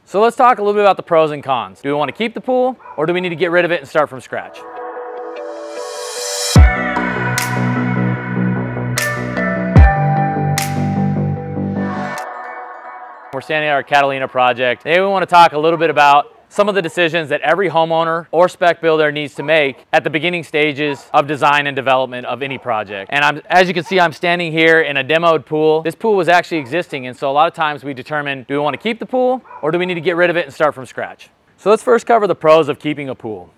So let's talk a little bit about the pros and cons. Do we want to keep the pool, or do we need to get rid of it and start from scratch? We're standing at our Catalina project. Today we want to talk a little bit about some of the decisions that every homeowner or spec builder needs to make at the beginning stages of design and development of any project. And as you can see, I'm standing here in a demoed pool. This pool was actually existing, and so a lot of times we determine, do we want to keep the pool, or do we need to get rid of it and start from scratch? So let's first cover the pros of keeping a pool.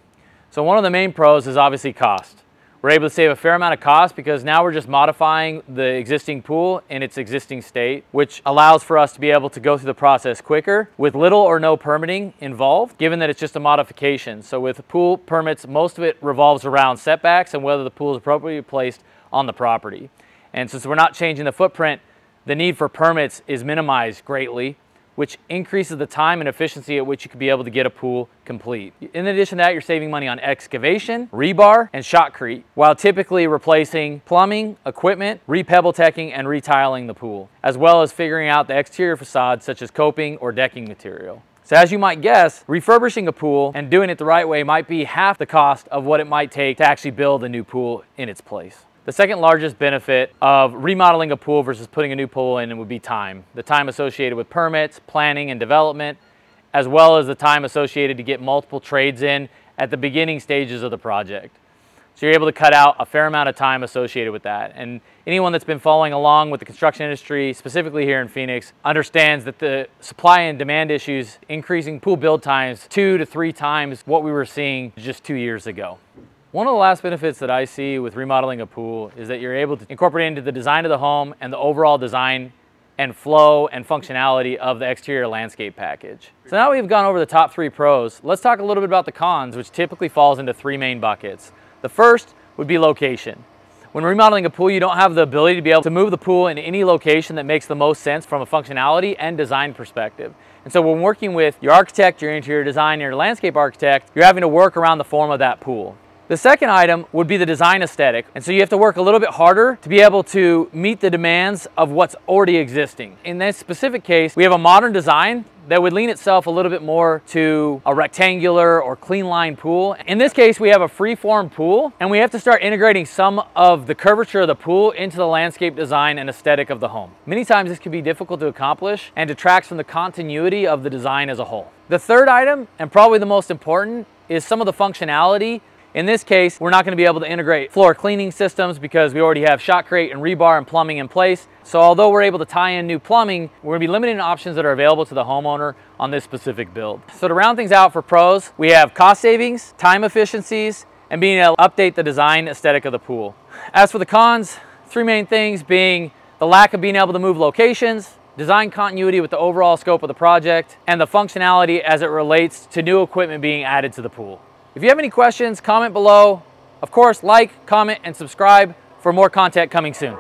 So one of the main pros is obviously cost. We're able to save a fair amount of cost because now we're just modifying the existing pool in its existing state, which allows for us to be able to go through the process quicker with little or no permitting involved, given that it's just a modification. So with pool permits, most of it revolves around setbacks and whether the pool is appropriately placed on the property. And since we're not changing the footprint, the need for permits is minimized greatly, which increases the time and efficiency at which you could be able to get a pool complete. In addition to that, you're saving money on excavation, rebar, and shotcrete, while typically replacing plumbing, equipment, re-pebble teching, and retiling the pool, as well as figuring out the exterior facades such as coping or decking material. So as you might guess, refurbishing a pool and doing it the right way might be half the cost of what it might take to actually build a new pool in its place. The second largest benefit of remodeling a pool versus putting a new pool in would be time. The time associated with permits, planning, and development, as well as the time associated to get multiple trades in at the beginning stages of the project. So you're able to cut out a fair amount of time associated with that. And anyone that's been following along with the construction industry, specifically here in Phoenix, understands that the supply and demand issues increasing pool build times 2 to 3 times what we were seeing just 2 years ago. One of the last benefits that I see with remodeling a pool is that you're able to incorporate into the design of the home and the overall design and flow and functionality of the exterior landscape package. So now we've gone over the top 3 pros, let's talk a little bit about the cons, which typically falls into 3 main buckets. The first would be location. When remodeling a pool, you don't have the ability to be able to move the pool in any location that makes the most sense from a functionality and design perspective. And so when working with your architect, your interior design, your landscape architect, you're having to work around the form of that pool. The second item would be the design aesthetic, and so you have to work a little bit harder to be able to meet the demands of what's already existing. In this specific case, we have a modern design that would lean itself a little bit more to a rectangular or clean line pool. In this case, we have a free-form pool, and we have to start integrating some of the curvature of the pool into the landscape design and aesthetic of the home. Many times this can be difficult to accomplish and detracts from the continuity of the design as a whole. The third item, and probably the most important, is some of the functionality. In this case, we're not going to be able to integrate floor cleaning systems because we already have shotcrete and rebar and plumbing in place. So although we're able to tie in new plumbing, we're going to be limited in options that are available to the homeowner on this specific build. So to round things out for pros, we have cost savings, time efficiencies, and being able to update the design aesthetic of the pool. As for the cons, 3 main things being the lack of being able to move locations, design continuity with the overall scope of the project, and the functionality as it relates to new equipment being added to the pool. If you have any questions, comment below. Of course, like, comment, and subscribe for more content coming soon.